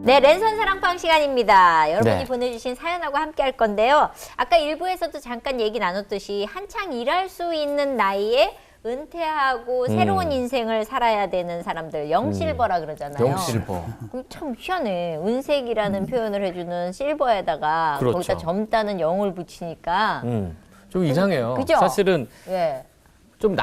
네, 랜선 사랑방 시간입니다. 여러분이 네. 보내주신 사연하고 함께 할 건데요. 아까 일부에서도 잠깐 얘기 나눴듯이 한창 일할 수 있는 나이에 은퇴하고 새로운 인생을 살아야 되는 사람들, 영실버라 그러잖아요. 영실버. 참 희한해. 은색이라는 표현을 해주는 실버에다가 그렇죠. 거기다 젊다는 영을 붙이니까 좀 이상해요. 그죠? 사실은 예. 조금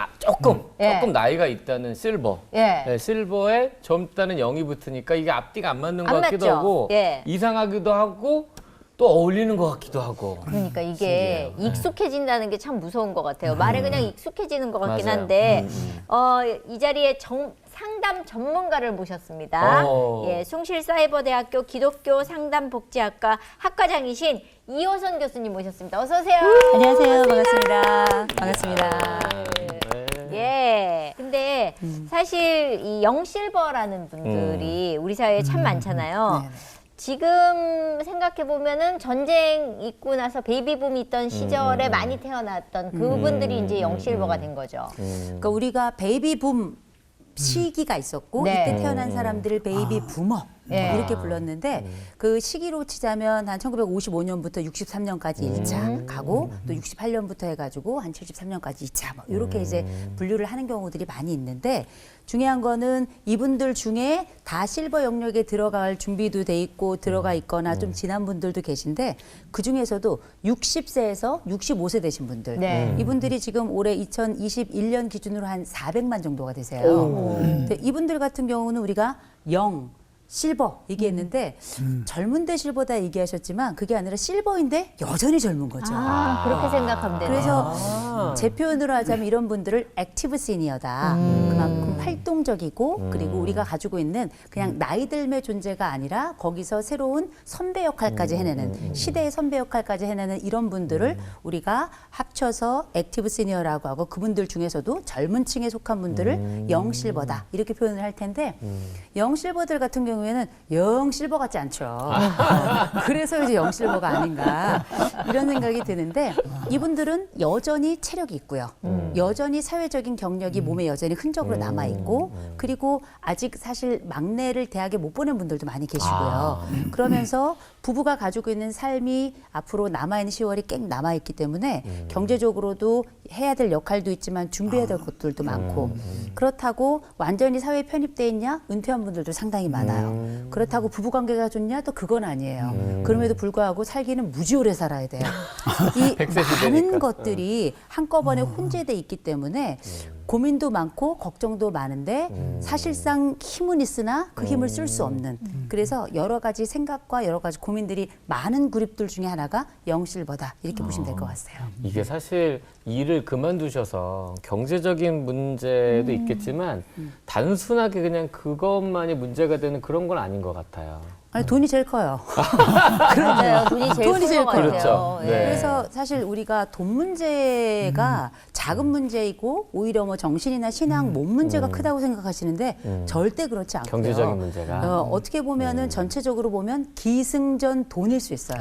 예. 나이가 있다는 실버. 예. 네, 실버에 젊다는 영이 붙으니까 이게 앞뒤가 안 맞는 것 안 같기도 맞죠? 하고 예. 이상하기도 하고 또 어울리는 것 같기도 하고. 그러니까 이게 신기해요. 익숙해진다는 게 참 무서운 것 같아요. 말에 그냥 익숙해지는 것 같긴 맞아요. 한데 이 자리에 상담 전문가를 모셨습니다. 예, 숭실사이버대학교 기독교 상담복지학과 학과장이신 이호선 교수님 모셨습니다. 어서 오세요. 안녕하세요. 반갑습니다. 반갑습니다. 예. 근데 사실 이 영실버라는 분들이 우리 사회에 참 많잖아요. 네네. 지금 생각해 보면은 전쟁 있고 나서 베이비붐이 있던 시절에 많이 태어났던 그분들이 이제 영실버가 된 거죠. 그러니까 우리가 베이비붐 시기가 있었고 네. 이때 태어난 사람들을 베이비 부머 예. 이렇게 불렀는데 그 시기로 치자면 한 1955년부터 63년까지 1차 가고 또 68년부터 해가지고 한 73년까지 2차 뭐 이렇게 이제 분류를 하는 경우들이 많이 있는데 중요한 거는 이분들 중에 다 실버 영역에 들어갈 준비도 돼 있고 들어가 있거나 좀 지난 분들도 계신데 그 중에서도 60세에서 65세 되신 분들 네. 이분들이 지금 올해 2021년 기준으로 한 400만 정도가 되세요. 근데 이분들 같은 경우는 우리가 실버 얘기했는데 젊은데 실버다 얘기하셨지만 그게 아니라 실버인데 여전히 젊은 거죠. 그렇게 생각하면 되네요. 그래서 제 표현으로 하자면 이런 분들을 액티브 시니어다. 그만큼 활동적이고 그리고 우리가 가지고 있는 그냥 나이 들매 존재가 아니라 거기서 새로운 선배 역할까지 해내는 시대의 선배 역할까지 해내는 이런 분들을 우리가 합쳐서 액티브 시니어라고 하고 그분들 중에서도 젊은 층에 속한 분들을 영실버다 이렇게 표현을 할 텐데 영실버들 같은 경우에는 영 실버 같지 않죠. 그래서 이제 영실버가 아닌가 이런 생각이 드는데 이분들은 여전히 체력이 있고요. 여전히 사회적인 경력이 몸에 여전히 흔적으로 남아 있고 그리고 아직 사실 막내를 대학에 못 보낸 분들도 많이 계시고요. 그러면서 부부가 가지고 있는 삶이 앞으로 남아있는 10월이 꽤 남아있기 때문에 경제적으로도 해야 될 역할도 있지만 준비해야 될 것들도 많고 그렇다고 완전히 사회에 편입돼 있냐? 은퇴한 분들도 상당히 많아요. 그렇다고 부부관계가 좋냐? 또 그건 아니에요. 그럼에도 불구하고 살기는 무지 오래 살아야 돼요. 이 100세 시대니까. 많은 것들이 한꺼번에 혼재돼 있기 때문에 고민도 많고 걱정도 많은데 사실상 힘은 있으나 그 힘을 쓸 수 없는 그래서 여러 가지 생각과 여러 가지 고민들이 많은 그룹들 중에 하나가 영실버다 이렇게 보시면 될 것 같아요. 이게 사실 일을 그만두셔서 경제적인 문제도 있겠지만 단순하게 그냥 그것만이 문제가 되는 그런 건 아닌 것 같아요. 아니, 돈이 제일 커요. 맞아요. 돈이 제일 돈이 제일 큰것 같아요. 그렇죠. 네. 그래서 사실 우리가 돈 문제가 작은 문제이고 오히려 뭐 정신이나 신앙, 몸 문제가 크다고 생각하시는데 절대 그렇지 않고요. 경제적인 문제가. 어떻게 보면은 전체적으로 보면 기승전 돈일 수 있어요.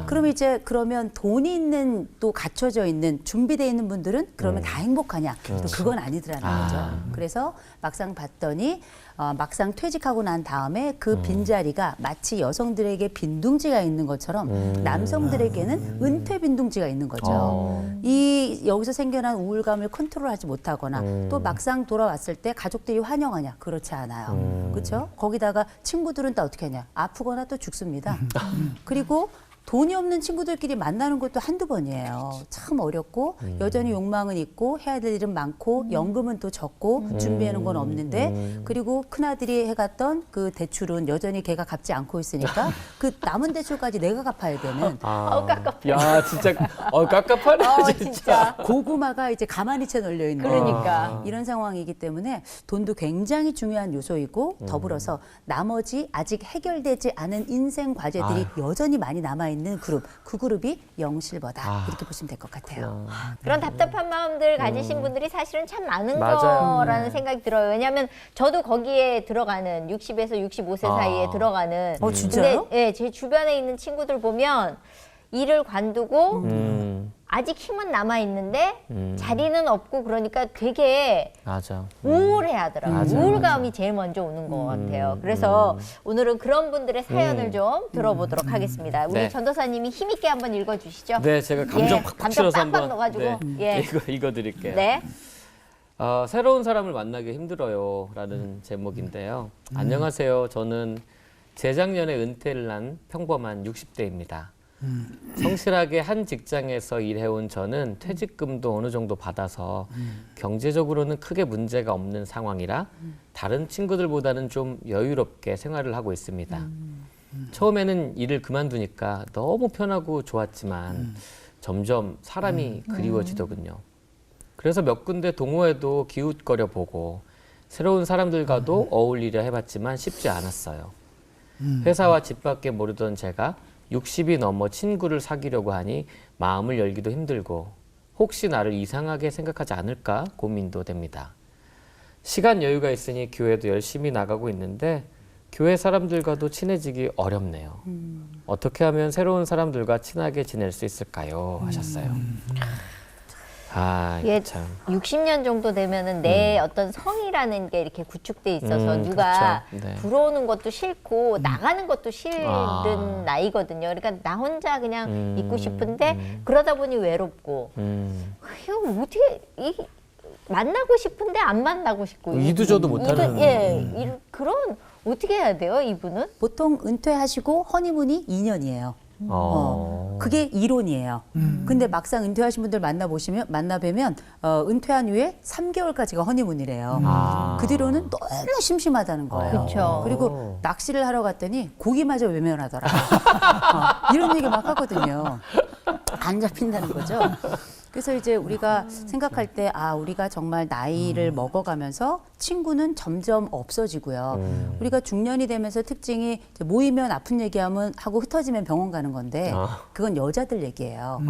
그럼 이제 그러면 돈이 있는 또 갖춰져 있는 준비되어 있는 분들은 그러면 다 행복하냐? 또 그건 아니더라는 거죠. 그래서 막상 봤더니 막상 퇴직하고 난 다음에 그 빈자리가 마치 여성들에게 빈둥지가 있는 것처럼 남성들에게는 은퇴 빈둥지가 있는 거죠. 이 여기서 생겨난 우울감을 컨트롤하지 못하거나 또 막상 돌아왔을 때 가족들이 환영하냐? 그렇지 않아요. 그렇죠? 거기다가 친구들은 또 어떻게 하냐? 아프거나 또 죽습니다. 그리고 돈이 없는 친구들끼리 만나는 것도 한두 번이에요. 참 어렵고 여전히 욕망은 있고 해야 될 일은 많고 연금은 또 적고 준비하는 건 없는데 그리고 큰아들이 해갔던 그 대출은 여전히 걔가 갚지 않고 있으니까 그 남은 대출까지 내가 갚아야 되는 깝깝해. 야, 진짜 깝깝하네, 진짜. 고구마가 이제 가만히 채 널려 있는 그러니까. 이런 상황이기 때문에 돈도 굉장히 중요한 요소이고 더불어서 나머지 아직 해결되지 않은 인생 과제들이 여전히 많이 남아 있는 그룹, 그 그룹이 영실버다 이렇게 보시면 될 것 같아요. 그런 답답한 마음들 가지신 분들이 사실은 참 많은 맞아요. 거라는 생각이 들어요. 왜냐하면 저도 거기에 들어가는 60에서 65세 사이에 들어가는. 진짜요? 근데 예, 제 주변에 있는 친구들 보면 일을 관두고 아직 힘은 남아 있는데 자리는 없고 그러니까 되게 맞아. 우울해하더라고요. 맞아, 우울감이 제일 먼저 오는 것 같아요. 그래서 오늘은 그런 분들의 사연을 좀 들어보도록 하겠습니다. 우리 네. 전도사님이 힘있게 한번 읽어주시죠. 네, 제가 감정 예, 팍팍 감정 실어서 빡빡 한번 넣어가지고. 네, 예. 읽어드릴게요. 네. 새로운 사람을 만나기 힘들어요 라는 제목인데요. 안녕하세요. 저는 재작년에 은퇴를 한 평범한 60대입니다. 성실하게 한 직장에서 일해온 저는 퇴직금도 어느 정도 받아서 경제적으로는 크게 문제가 없는 상황이라 다른 친구들보다는 좀 여유롭게 생활을 하고 있습니다. 처음에는 일을 그만두니까 너무 편하고 좋았지만 점점 사람이 그리워지더군요. 그래서 몇 군데 동호회도 기웃거려 보고 새로운 사람들과도 어울리려 해봤지만 쉽지 않았어요. 회사와 집 밖에 모르던 제가 60이 넘어 친구를 사귀려고 하니 마음을 열기도 힘들고 혹시 나를 이상하게 생각하지 않을까 고민도 됩니다. 시간 여유가 있으니 교회도 열심히 나가고 있는데 교회 사람들과도 친해지기 어렵네요. 어떻게 하면 새로운 사람들과 친하게 지낼 수 있을까요? 하셨어요. 예, 참. 60년 정도 되면은 내 어떤 성이라는 게 이렇게 구축돼 있어서 누가 그렇죠. 네. 들어오는 것도 싫고 나가는 것도 싫은 아. 나이거든요. 그러니까 나 혼자 그냥 있고 싶은데 그러다 보니 외롭고 이거 어떻게 만나고 싶은데 안 만나고 싶고 이도 저도 못하는. 그런 어떻게 해야 돼요, 이분은? 보통 은퇴하시고 허니문이 2년이에요. 그게 이론이에요. 근데 막상 은퇴하신 분들 만나뵈면 은퇴한 후에 3개월까지가 허니문이래요. 그 뒤로는 너무 심심하다는 거예요. 그쵸. 그리고 낚시를 하러 갔더니 고기마저 외면하더라. 이런 얘기 막 하거든요. 안 잡힌다는 거죠. 그래서 이제 우리가 생각할 때 우리가 정말 나이를 먹어가면서 친구는 점점 없어지고요. 우리가 중년이 되면서 특징이 이제 모이면 아픈 얘기하면 하고 흩어지면 병원 가는 건데 그건 여자들 얘기예요.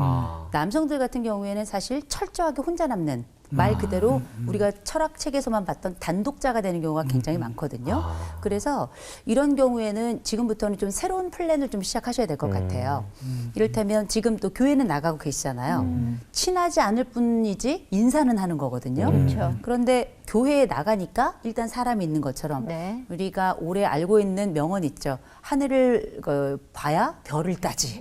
남성들 같은 경우에는 사실 철저하게 혼자 남는 말 그대로 우리가 철학책에서만 봤던 단독자가 되는 경우가 굉장히 많거든요. 그래서 이런 경우에는 지금부터는 좀 새로운 플랜을 좀 시작하셔야 될 것 같아요. 이를테면 지금 또 교회는 나가고 계시잖아요. 친하지 않을 뿐이지 인사는 하는 거거든요. 그렇죠. 그런데 교회에 나가니까 일단 사람이 있는 것처럼 네. 우리가 오래 알고 있는 명언 있죠. 하늘을 봐야 별을 따지.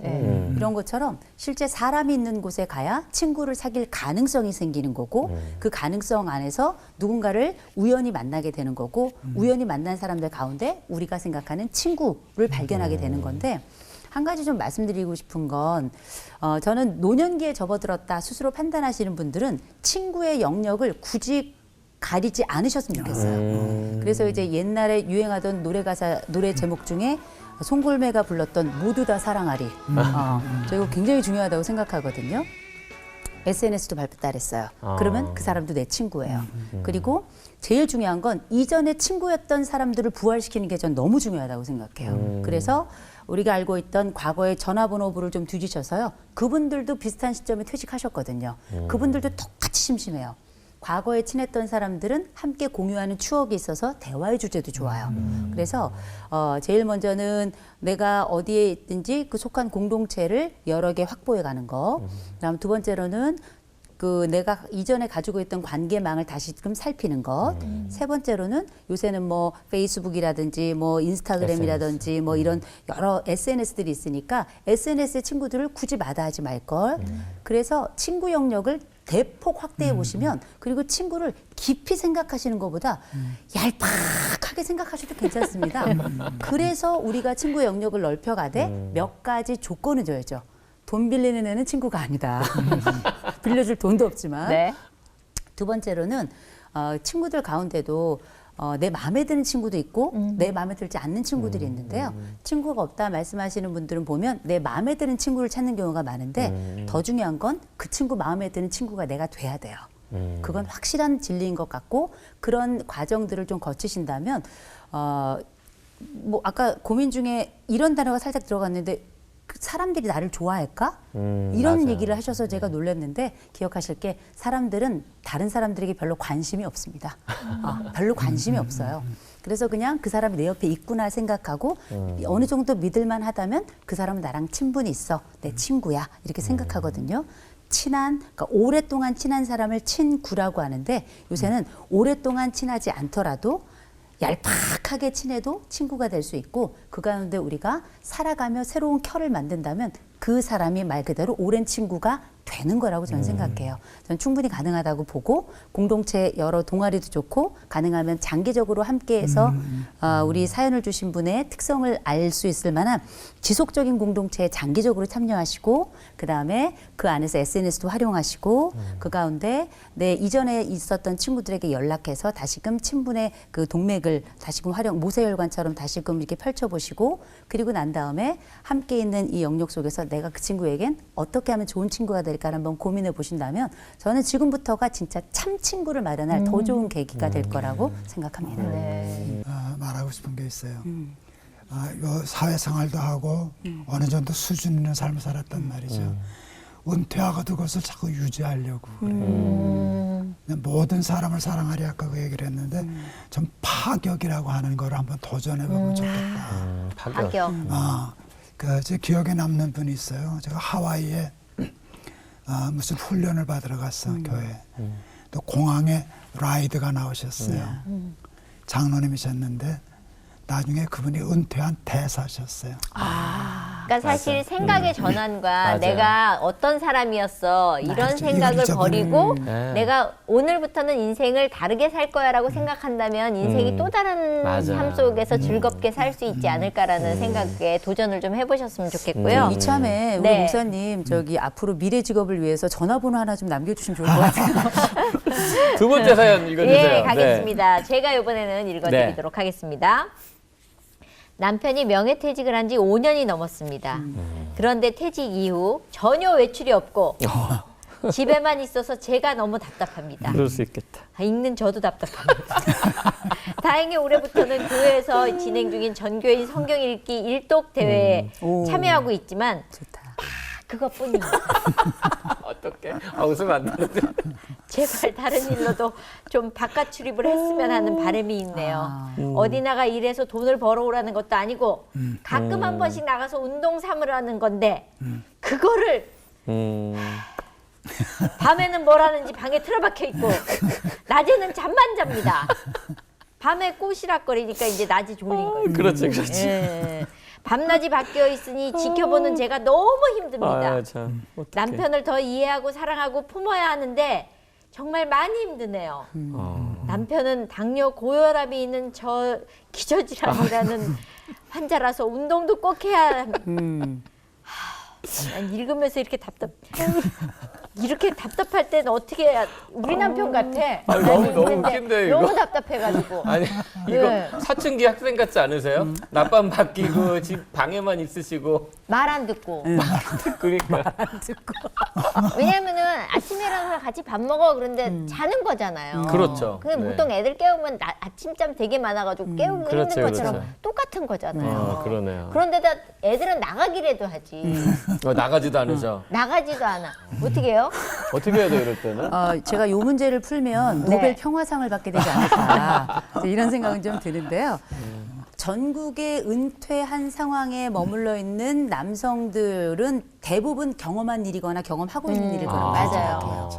이런 것처럼 실제 사람이 있는 곳에 가야 친구를 사귈 가능성이 생기는 거고 그 가능성 안에서 누군가를 우연히 만나게 되는 거고 우연히 만난 사람들 가운데 우리가 생각하는 친구를 발견하게 되는 건데 한 가지 좀 말씀드리고 싶은 건 저는 노년기에 접어들었다 스스로 판단하시는 분들은 친구의 영역을 굳이 가리지 않으셨으면 좋겠어요. 그래서 이제 옛날에 유행하던 노래 제목 중에 송골매가 불렀던 모두 다 사랑하리. 저 이거 굉장히 중요하다고 생각하거든요. SNS도 발달했어요. 그러면 그 사람도 내 친구예요. 그리고 제일 중요한 건 이전에 친구였던 사람들을 부활시키는 게 전 너무 중요하다고 생각해요. 그래서 우리가 알고 있던 과거의 전화번호부를 좀 뒤지셔서요. 그분들도 비슷한 시점에 퇴직하셨거든요. 그분들도 똑같이 심심해요. 과거에 친했던 사람들은 함께 공유하는 추억이 있어서 대화의 주제도 좋아요. 그래서 제일 먼저는 내가 어디에 있든지 그 속한 공동체를 여러 개 확보해 가는 거. 그다음 두 번째로는 그 내가 이전에 가지고 있던 관계망을 다시금 살피는 것. 세 번째로는 요새는 뭐 페이스북이라든지 뭐 인스타그램이라든지 뭐 이런 여러 SNS들이 있으니까 SNS의 친구들을 굳이 마다하지 말 걸. 그래서 친구 영역을 대폭 확대해 보시면 그리고 친구를 깊이 생각하시는 것보다 얄팍하게 생각하셔도 괜찮습니다. 그래서 우리가 친구 영역을 넓혀가되 몇 가지 조건을 줘야죠. 돈 빌리는 애는 친구가 아니다. 빌려줄 돈도 없지만. 네. 두 번째로는 친구들 가운데도 내 마음에 드는 친구도 있고 내 마음에 들지 않는 친구들이 있는데요. 친구가 없다 말씀하시는 분들은 보면 내 마음에 드는 친구를 찾는 경우가 많은데 더 중요한 건 그 친구 마음에 드는 친구가 내가 돼야 돼요. 그건 확실한 진리인 것 같고 그런 과정들을 좀 거치신다면 뭐 아까 고민 중에 이런 단어가 살짝 들어갔는데 그 사람들이 나를 좋아할까? 이런 맞아요. 얘기를 하셔서 제가 놀랐는데 기억하실 게 사람들은 다른 사람들에게 별로 관심이 없습니다. 별로 관심이 없어요. 그래서 그냥 그 사람이 내 옆에 있구나 생각하고 어느 정도 믿을만 하다면 그 사람은 나랑 친분이 있어. 내 친구야. 이렇게 생각하거든요. 그러니까 오랫동안 친한 사람을 친구라고 하는데 요새는 오랫동안 친하지 않더라도 얄팍하게 친해도 친구가 될 수 있고 그 가운데 우리가 살아가며 새로운 켜를 만든다면 그 사람이 말 그대로 오랜 친구가 되는 거라고 저는 생각해요. 저는 충분히 가능하다고 보고 공동체 여러 동아리도 좋고 가능하면 장기적으로 함께해서 우리 사연을 주신 분의 특성을 알 수 있을 만한 지속적인 공동체에 장기적으로 참여하시고 그다음에 그 안에서 SNS도 활용하시고 그 가운데 내 이전에 있었던 친구들에게 연락해서 다시금 친분의 그 동맥을 다시금 모세혈관처럼 다시금 이렇게 펼쳐보시고 그리고 난 다음에 함께 있는 이 영역 속에서 내가 그 친구에겐 어떻게 하면 좋은 친구가 될까를 한번 고민해 보신다면 저는 지금부터가 진짜 참 친구를 마련할 더 좋은 계기가 될 거라고 생각합니다. 말하고 싶은 게 있어요. 요 사회생활도 하고 어느 정도 수준 있는 삶을 살았단 말이죠. 은퇴하고도 그것을 자꾸 유지하려고 그래요. 모든 사람을 사랑하리 아까 그 얘기를 했는데 좀 파격이라고 하는 걸 한번 도전해보면 좋겠다. 파격. 제 기억에 남는 분이 있어요. 제가 하와이에 무슨 훈련을 받으러 갔어 교회. 또 공항에 라이드가 나오셨어요. 장로님이셨는데 나중에 그분이 은퇴한 대사셨어요. 그러니까 사실 생각의 전환과 맞아요. 내가 어떤 사람이었어 이런 그렇죠. 생각을 이걸 버리고 네. 내가 오늘부터는 인생을 다르게 살 거야라고 생각한다면 인생이 또 다른 맞아요. 삶 속에서 즐겁게 살 수 있지 않을까라는 생각에 도전을 좀 해보셨으면 좋겠고요. 이참에 우리 네. 목사님 저기 앞으로 미래 직업을 위해서 전화번호 하나 좀 남겨주시면 좋을 것 같아요. 두 번째 사연 읽어주세요. 예, 가겠습니다. 제가 이번에는 읽어드리도록 하겠습니다. 남편이 명예퇴직을 한 지 5년이 넘었습니다. 그런데 퇴직 이후 전혀 외출이 없고 집에만 있어서 제가 너무 답답합니다. 그럴 수 있겠다. 읽는 저도 답답합니다. 다행히 올해부터는 교회에서 진행 중인 전교인 성경 읽기 일독 대회에 참여하고 있지만 좋다. 그것뿐입니다. 어떡해. 웃으면 안 되는데. 제발 다른 일로도 좀 바깥 출입을 했으면 하는 바람이 있네요. 어디 나가 일해서 돈을 벌어오라는 것도 아니고 가끔 한 번씩 나가서 운동 삼으라는 건데 그거를 밤에는 뭘 하는지 방에 틀어박혀 있고 낮에는 잠만 잡니다. 밤에 꼬시락거리니까 이제 낮이 졸린 거예요. 그렇지, 그렇지. 예. 밤낮이 바뀌어 있으니 지켜보는 제가 너무 힘듭니다. 참. 어떡해. 남편을 더 이해하고 사랑하고 품어야 하는데 정말 많이 힘드네요. 남편은 당뇨 고혈압이 있는 저 기저질환이라는 환자라서 운동도 꼭 해야 난 읽으면서 이렇게 답답할 때는 어떻게 해야 우리 남편 같아. 너무 읽는데 웃긴데, 이거. 너무 답답해가지고. 아니 이거 네. 사춘기 학생 같지 않으세요? 낮밤 바뀌고 집 방에만 있으시고 말 안 듣고. 그러니까 왜냐면은 아침에 일어나서 같이 밥 먹어 그런데 자는 거잖아요. 그렇죠. 근데 네. 보통 애들 깨우면 아침잠 되게 많아가지고 깨우기 그렇죠, 힘든 것처럼 그렇죠. 똑같은 거잖아요. 그러네요. 그런데다 애들은 나가기라도 하지. 나가지도 않으죠. 나가지도 않아. 어떻게 해요? 어떻게 해야 돼 이럴 때는? 제가 요 문제를 풀면 노벨 네. 평화상을 받게 되지 않을까 이런 생각은 좀 드는데요. 전국에 은퇴한 상황에 머물러 있는 남성들은 대부분 경험한 일이거나 경험하고 있는 일을 거라고 맞아요. 생각해요.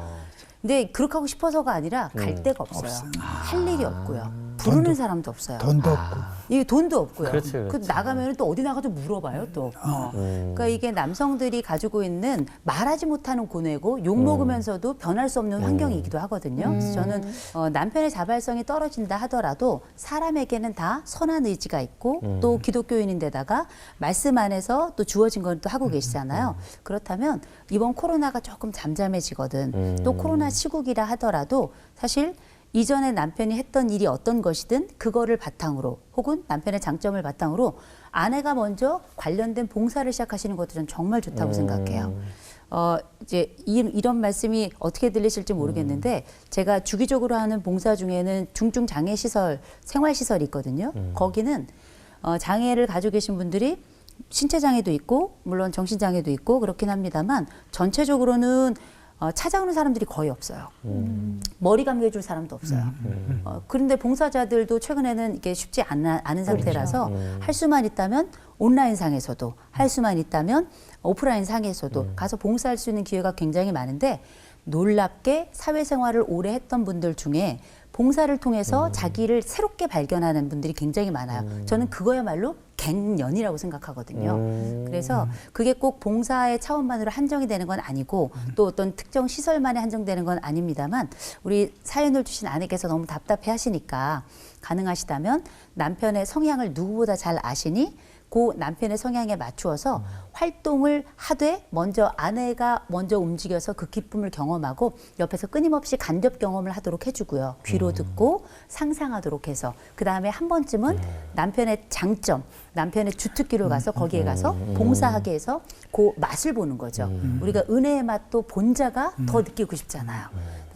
근데 그렇게 하고 싶어서가 아니라 갈 데가 없어요. 할 일이 없고요. 부르는 사람도 없어요. 돈도 없고. 이게 돈도 없고요. 그렇지, 그렇지. 그 나가면 또 어디 나가서 물어봐요 또. 그러니까 이게 남성들이 가지고 있는 말하지 못하는 고뇌고 욕 먹으면서도 변할 수 없는 환경이기도 하거든요. 그래서 저는 남편의 자발성이 떨어진다 하더라도 사람에게는 다 선한 의지가 있고 또 기독교인인데다가 말씀 안에서 또 주어진 건 또 하고 계시잖아요. 그렇다면 이번 코로나가 조금 잠잠해지거든. 또 코로나 시국이라 하더라도 사실 이전에 남편이 했던 일이 어떤 것이든 그거를 바탕으로 혹은 남편의 장점을 바탕으로 아내가 먼저 관련된 봉사를 시작하시는 것도 저는 정말 좋다고 생각해요. 이제 이런 말씀이 어떻게 들리실지 모르겠는데 제가 주기적으로 하는 봉사 중에는 중증 장애 시설, 생활 시설이 있거든요. 거기는 장애를 가지고 계신 분들이 신체 장애도 있고 물론 정신 장애도 있고 그렇긴 합니다만 전체적으로는 찾아오는 사람들이 거의 없어요. 머리 감겨줄 사람도 없어요. 그런데 봉사자들도 최근에는 이게 쉽지 않은 상태라서 할 수만 있다면 온라인 상에서도 할 수만 있다면 오프라인 상에서도 가서 봉사할 수 있는 기회가 굉장히 많은데 놀랍게 사회생활을 오래 했던 분들 중에 봉사를 통해서 자기를 새롭게 발견하는 분들이 굉장히 많아요. 저는 그거야말로 갱년이라고 생각하거든요. 그래서 그게 꼭 봉사의 차원만으로 한정이 되는 건 아니고 또 어떤 특정 시설만에 한정되는 건 아닙니다만 우리 사연을 주신 아내께서 너무 답답해 하시니까 가능하시다면 남편의 성향을 누구보다 잘 아시니 그 남편의 성향에 맞추어서 활동을 하되 먼저 아내가 먼저 움직여서 그 기쁨을 경험하고 옆에서 끊임없이 간접 경험을 하도록 해주고요. 귀로 듣고 상상하도록 해서 그 다음에 한 번쯤은 남편의 장점, 남편의 주특기로 가서 거기에 가서 봉사하게 해서 그 맛을 보는 거죠. 우리가 은혜의 맛도 본자가 더 느끼고 싶잖아요.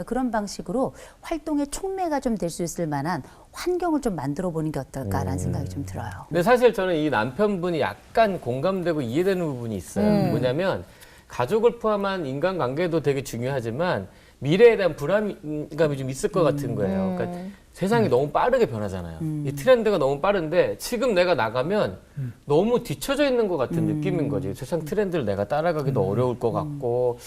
그런 방식으로 활동의 촉매가 좀 될 수 있을 만한 환경을 좀 만들어 보는 게 어떨까라는 생각이 좀 들어요. 근데 사실 저는 이 남편분이 약간 공감되고 이해되는 부분이 있어요. 뭐냐면 가족을 포함한 인간관계도 되게 중요하지만 미래에 대한 불안감이 좀 있을 것 같은 거예요. 그러니까 세상이 너무 빠르게 변하잖아요. 이 트렌드가 너무 빠른데 지금 내가 나가면 너무 뒤처져 있는 것 같은 느낌인 거지. 세상 트렌드를 내가 따라가기도 어려울 것 같고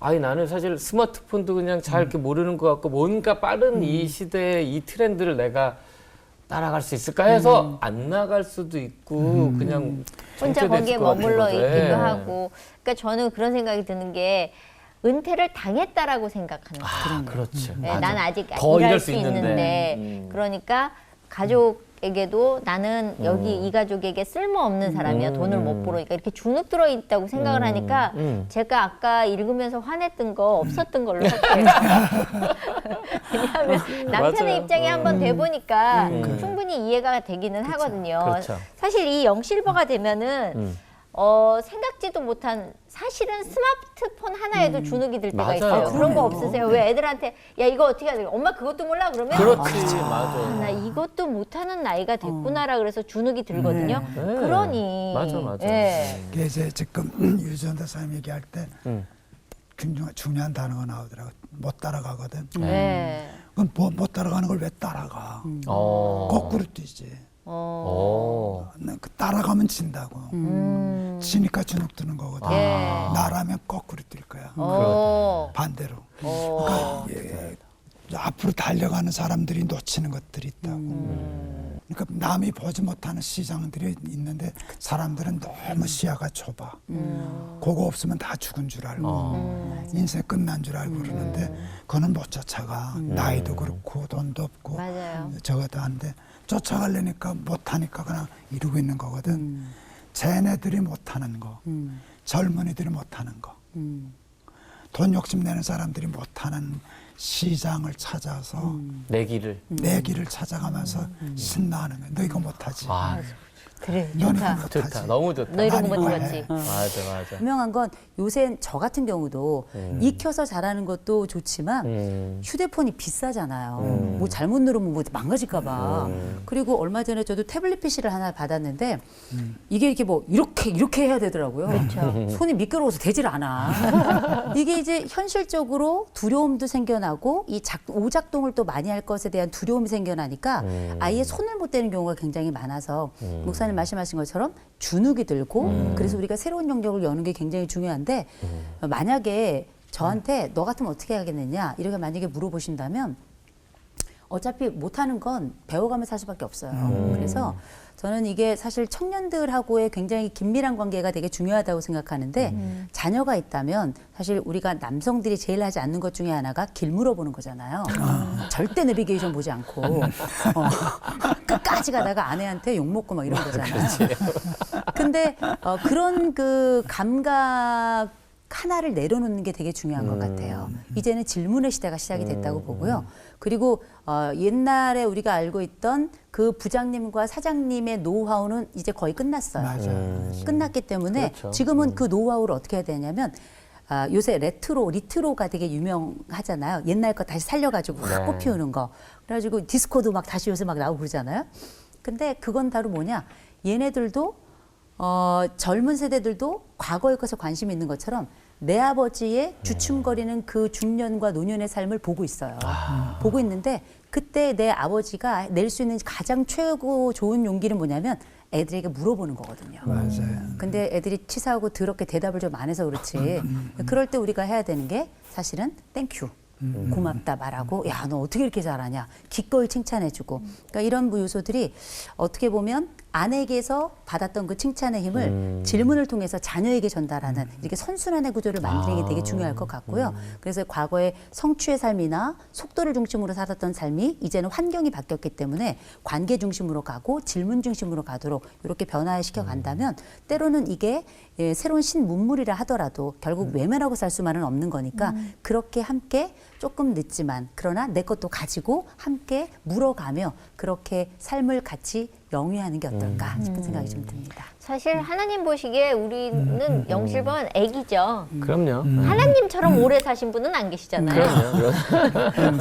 아니 나는 사실 스마트폰도 그냥 잘 이렇게 모르는 것 같고 뭔가 빠른 이 시대의 이 트렌드를 내가 따라갈 수 있을까 해서 안 나갈 수도 있고 그냥 혼자 정체됐을 거기에 것 같은 머물러 거죠. 있기도 예. 하고. 그러니까 저는 그런 생각이 드는 게 은퇴를 당했다라고 생각하는 거예요. 그렇죠. 네, 맞아. 난 아직 더 일할 일할 수 수 있는데 그러니까 가족에게도 나는 여기 이 가족에게 쓸모없는 사람이야. 돈을 못 벌으니까 이렇게 주눅 들어 있다고 생각을 하니까 제가 아까 읽으면서 화냈던 거 없었던 걸로 할게요. 왜냐하면 남편의 맞아요. 입장에 한번 돼보니까 충분히 이해가 되기는 하거든요. 그렇죠. 사실 이 0실버가 되면은 생각지도 못한 사실은 스마트폰 하나에도 주눅이 들 때가 맞아요. 있어요. 그런 거 그럼요. 없으세요? 왜 애들한테 야 이거 어떻게 해야 돼? 엄마 그것도 몰라 그러면 그렇지, 맞아. 나 이것도 못하는 나이가 됐구나라 그래서 주눅이 들거든요. 네. 그러니 맞아. 예. 이게 이제 지금 유지원 사님 얘기할 때 중요한 단어가 나오더라고. 못 따라가거든. 예. 그럼 못 따라가는 걸 왜 따라가? 어. 거꾸로 뛰지. 그 따라가면 진다고. 지니까 주눅 드는 거거든. 예. 나라면 거꾸로 뛸 거야. 반대로. 그러니까 앞으로 달려가는 사람들이 놓치는 것들이 있다고. 그러니까 남이 보지 못하는 시장들이 있는데 사람들은 너무 시야가 좁아. 그거 없으면 다 죽은 줄 알고 인생 끝난 줄 알고 그러는데 그거는 못 쫓아가. 나이도 그렇고 돈도 없고 맞아요. 저것도 한데 쫓아가려니까 못하니까 그냥 이러고 있는 거거든. 쟤네들이 못하는 거, 젊은이들이 못하는 거, 돈 욕심내는 사람들이 못하는 시장을 찾아서 내 길을. 내 길을 찾아가면서 신나하는 거야. 너 이거 못하지. 아, 그래 너는 좋다. 이거 못하지. 좋다. 너무 좋다. 너 이런 거 난 이거 못하지. 해. 맞아. 분명한 건 요새 저 같은 경우도 익혀서 잘하는 것도 좋지만 휴대폰이 비싸잖아요. 뭐 잘못 누르면 뭐 망가질까 봐. 그리고 얼마 전에 저도 태블릿 PC를 하나 받았는데 이게 이렇게 뭐 이렇게 해야 되더라고요. 그렇죠. 손이 미끄러워서 되질 않아. 이게 이제 현실적으로 두려움도 생겨나고 이 오작동을 또 많이 할 것에 대한 두려움이 생겨나니까 아예 손을 못 대는 경우가 굉장히 많아서 목사님 말씀하신 것처럼 주눅이 들고 그래서 우리가 새로운 영역을 여는 게 굉장히 중요한데 만약에 저한테 너 같으면 어떻게 하겠느냐 이렇게 만약에 물어보신다면 어차피 못하는 건 배워가면서 할 수밖에 없어요. 그래서 저는 이게 사실 청년들하고의 굉장히 긴밀한 관계가 되게 중요하다고 생각하는데 자녀가 있다면 사실 우리가 남성들이 제일 하지 않는 것 중에 하나가 길 물어보는 거잖아요. 절대 내비게이션 보지 않고 끝까지 가다가 아내한테 욕먹고 막 이런 거잖아요. 근데 그런 그 감각 하나를 내려놓는 게 되게 중요한 것 같아요. 이제는 질문의 시대가 시작이 됐다고 보고요. 그리고 옛날에 우리가 알고 있던 그 부장님과 사장님의 노하우는 이제 거의 끝났어요. 맞아. 끝났기 때문에 그렇죠. 지금은 그 노하우를 어떻게 해야 되냐면 요새 리트로가 되게 유명하잖아요. 옛날 거 다시 살려가지고 확 꽃피우는 거. 그래가지고 디스코도 막 다시 요새 막 나오고 그러잖아요. 근데 그건 바로 뭐냐. 얘네들도 젊은 세대들도 과거의 것에 관심이 있는 것처럼 내 아버지의 주춤거리는 그 중년과 노년의 삶을 보고 있어요. 보고 있는데 그때 내 아버지가 낼 수 있는 가장 최고 좋은 용기는 뭐냐면 애들에게 물어보는 거거든요. 맞아요. 근데 애들이 치사하고 더럽게 대답을 좀 안 해서 그렇지. 그럴 때 우리가 해야 되는 게 사실은 땡큐. 고맙다 말하고 야 너 어떻게 이렇게 잘하냐 기꺼이 칭찬해주고 그러니까 이런 요소들이 어떻게 보면 아내에게서 받았던 그 칭찬의 힘을 질문을 통해서 자녀에게 전달하는 이렇게 선순환의 구조를 만드는 게 되게 중요할 것 같고요. 그래서 과거에 성취의 삶이나 속도를 중심으로 살았던 삶이 이제는 환경이 바뀌었기 때문에 관계 중심으로 가고 질문 중심으로 가도록 이렇게 변화시켜 간다면 때로는 이게 새로운 신문물이라 하더라도 결국 외면하고 살 수만은 없는 거니까 그렇게 함께 조금 늦지만 그러나 내 것도 가지고 함께 물어가며 그렇게 삶을 같이 영위하는 게 어떨까 싶은 생각이 좀 듭니다. 사실 하나님 보시기에 우리는 영실버는 애기죠. 그럼요. 하나님처럼 오래 사신 분은 안 계시잖아요. 그럼요.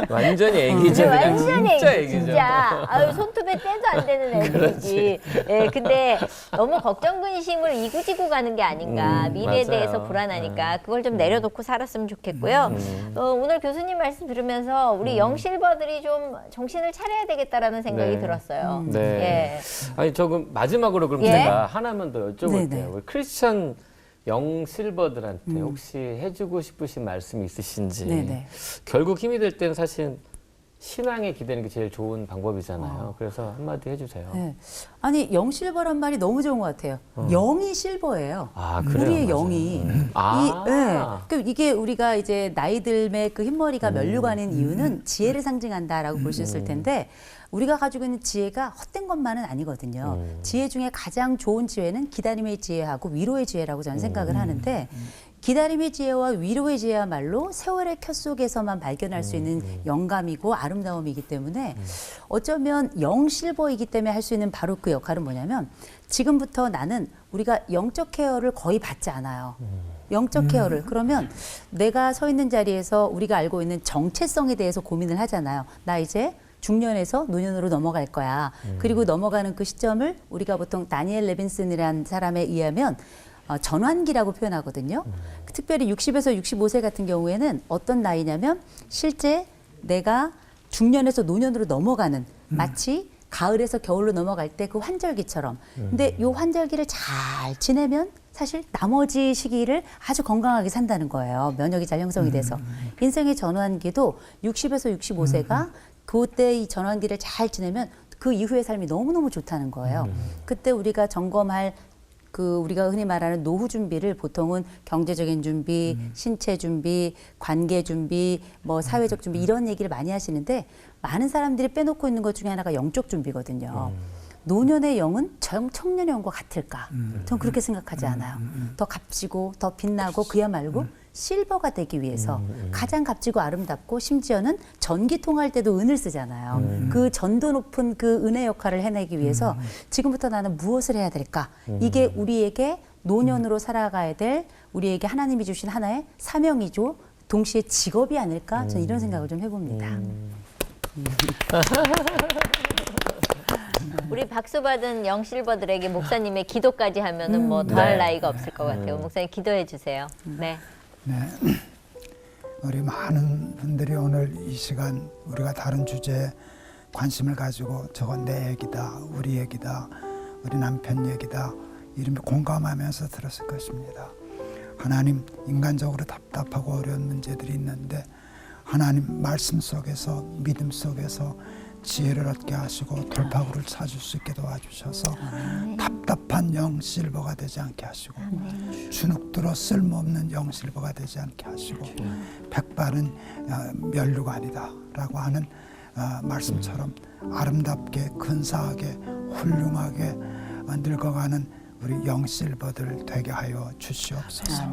완전히 애기죠. 그냥 완전히 진짜 애기, 애기죠. 진짜. 아유, 손톱에 때도 안 되는 애기지. 예, 근데 너무 걱정 근심을 이구지구 가는 게 아닌가. 미래에 맞아요. 대해서 불안하니까 그걸 좀 내려놓고 살았으면 좋겠고요. 오늘 교수님 말씀 들으면서 우리 영실버들이 좀 정신을 차려야 되겠다라는 생각이 네. 들었어요. 네. 예. 아니 조금 마지막으로 그럼 예? 제가 하나만 더 여쭤볼게요. 네네. 우리 크리스천 영실버들한테 혹시 해주고 싶으신 말씀이 있으신지. 네네. 결국 힘이 될 때는 사실 신앙에 기대는 게 제일 좋은 방법이잖아요. 그래서 한마디 해주세요. 네. 아니 영실버란 말이 너무 좋은 것 같아요. 영이 실버예요. 아, 그래요? 우리의 맞아요. 영이. 아. 이게 우리가 이제 나이 들매 그 흰머리가 면류관인 이유는 지혜를 상징한다라고 볼 수 있을 텐데 우리가 가지고 있는 지혜가 헛된 것만은 아니거든요. 지혜 중에 가장 좋은 지혜는 기다림의 지혜하고 위로의 지혜라고 저는 생각을 하는데 기다림의 지혜와 위로의 지혜야말로 세월의 켜 속에서만 발견할 수 있는 영감이고 아름다움이기 때문에 어쩌면 영실버이기 때문에 할 수 있는 바로 그 역할은 뭐냐면 지금부터 나는 우리가 영적 케어를 거의 받지 않아요. 영적 케어를. 그러면 내가 서 있는 자리에서 우리가 알고 있는 정체성에 대해서 고민을 하잖아요. 나 이제 중년에서 노년으로 넘어갈 거야. 그리고 넘어가는 그 시점을 우리가 보통 다니엘 레빈슨이라는 사람에 의하면 전환기라고 표현하거든요. 특별히 60에서 65세 같은 경우에는 어떤 나이냐면 실제 내가 중년에서 노년으로 넘어가는 마치 가을에서 겨울로 넘어갈 때 그 환절기처럼. 근데 이 환절기를 잘 지내면 사실 나머지 시기를 아주 건강하게 산다는 거예요. 면역이 잘 형성이 돼서. 인생의 전환기도 60에서 65세가 그때 이 전환기를 잘 지내면 그 이후의 삶이 너무너무 좋다는 거예요. 그때 우리가 점검할 우리가 흔히 말하는 노후 준비를 보통은 경제적인 준비, 신체 준비, 관계 준비, 뭐 사회적 준비 이런 얘기를 많이 하시는데 많은 사람들이 빼놓고 있는 것 중에 하나가 영적 준비거든요. 노년의 영은 청년의 영과 같을까? 전 그렇게 생각하지 않아요. 더 값지고 더 빛나고 그야말로 실버가 되기 위해서 가장 값지고 아름답고 심지어는 전기 통할 때도 은을 쓰잖아요. 그 전도 높은 그 은의 역할을 해내기 위해서 지금부터 나는 무엇을 해야 될까? 이게 우리에게 노년으로 살아가야 될 우리에게 하나님이 주신 하나의 사명이죠. 동시에 직업이 아닐까? 저는 이런 생각을 좀 해봅니다. 우리 박수 받은 영실버들에게 목사님의 기도까지 하면은 뭐 더할 나이가 없을 것 같아요. 목사님 기도해 주세요. 네. 네. 우리 많은 분들이 오늘 이 시간 우리가 다른 주제에 관심을 가지고 저건 내 얘기다, 우리 얘기다, 우리 남편 얘기다 이런 공감하면서 들었을 것입니다. 하나님, 인간적으로 답답하고 어려운 문제들이 있는데 하나님 말씀 속에서 믿음 속에서 지혜를 얻게 하시고 돌파구를 찾을 수 있게 도와주셔서 답답한 영실버가 되지 않게 하시고 주눅들어 쓸모없는 영실버가 되지 않게 하시고 백발은 면류관이다 라고 하는 말씀처럼 아름답게 근사하게 훌륭하게 늙어가는 우리 영실버들 되게 하여 주시옵소서.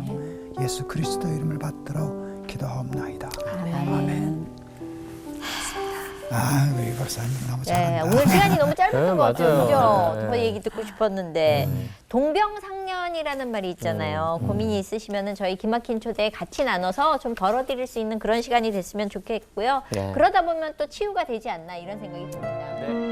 예수 그리스도 이름을 받들어 기도하옵나이다. 아멘. 우리 박사님 너무 잘한다. 오늘 시간이 너무 짧은 네, 것 같아요. 맞아요. 그죠? 네. 더 얘기 듣고 싶었는데 동병상련이라는 말이 있잖아요. 고민이 있으시면은 저희 기막힌 초대에 같이 나눠서 좀 덜어드릴 수 있는 그런 시간이 됐으면 좋겠고요. 네. 그러다 보면 또 치유가 되지 않나 이런 생각이 듭니다. 네.